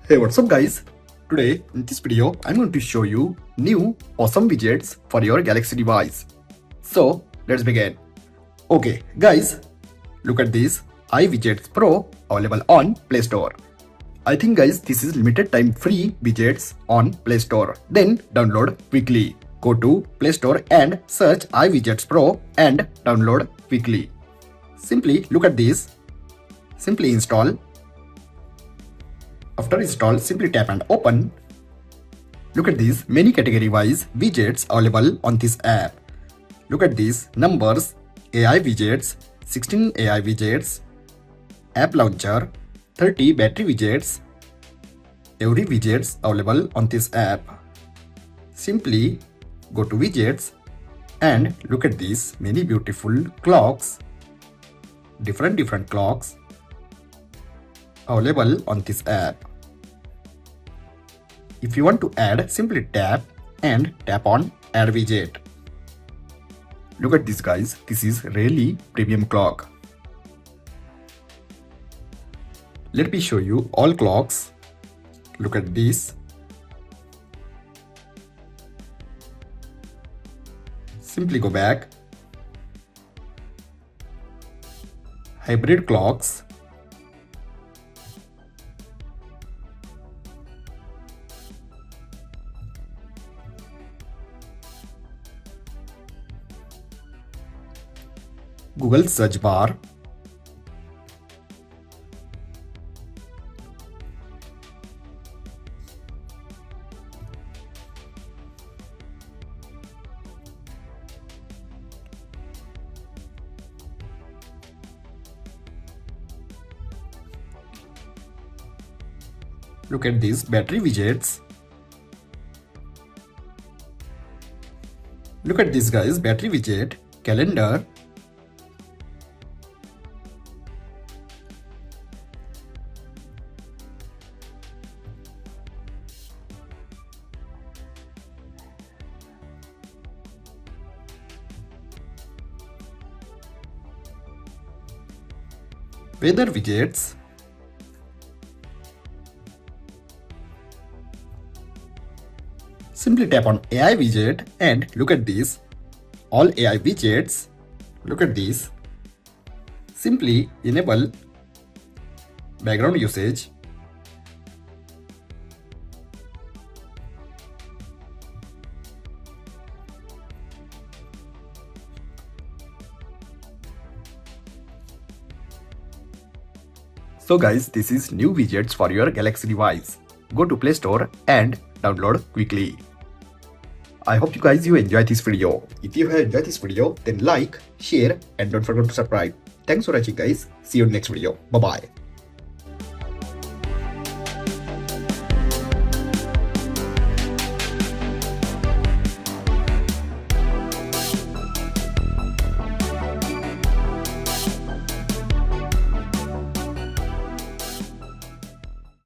Hey, what's up guys? Today in this video I'm going to show you new awesome widgets for your Galaxy device. So let's begin. Okay guys, look at this iWidgets Pro available on Play Store. I think guys this is limited time free widgets on Play Store. Then download quickly. Go to Play Store and search iWidgets Pro and download quickly. Simply look at this. Simply install. After install, simply tap and open. Look at these many category-wise widgets available on this app. Look at these numbers, AI widgets, 16 AI widgets, app launcher, 30 battery widgets. Every widgets available on this app. Simply go to widgets and look at these many beautiful clocks, different clocks available on this app. If you want to add, simply tap on add widget. Look at this guys, this is really premium clock. Let me show you all clocks. Look at this. Simply go back. Hybrid clocks. Google search bar. Look at these battery widgets. Look at this guys, battery widget, calendar, weather widgets, simply tap on AI widget and look at this, all AI widgets. Look at this. Simply enable background usage. So guys, this is new widgets for your Galaxy device. Go to Play Store and download quickly. I hope you guys enjoy this video. If you have enjoyed this video, then like, share and don't forget to subscribe. Thanks for watching guys. See you in next video. Bye bye.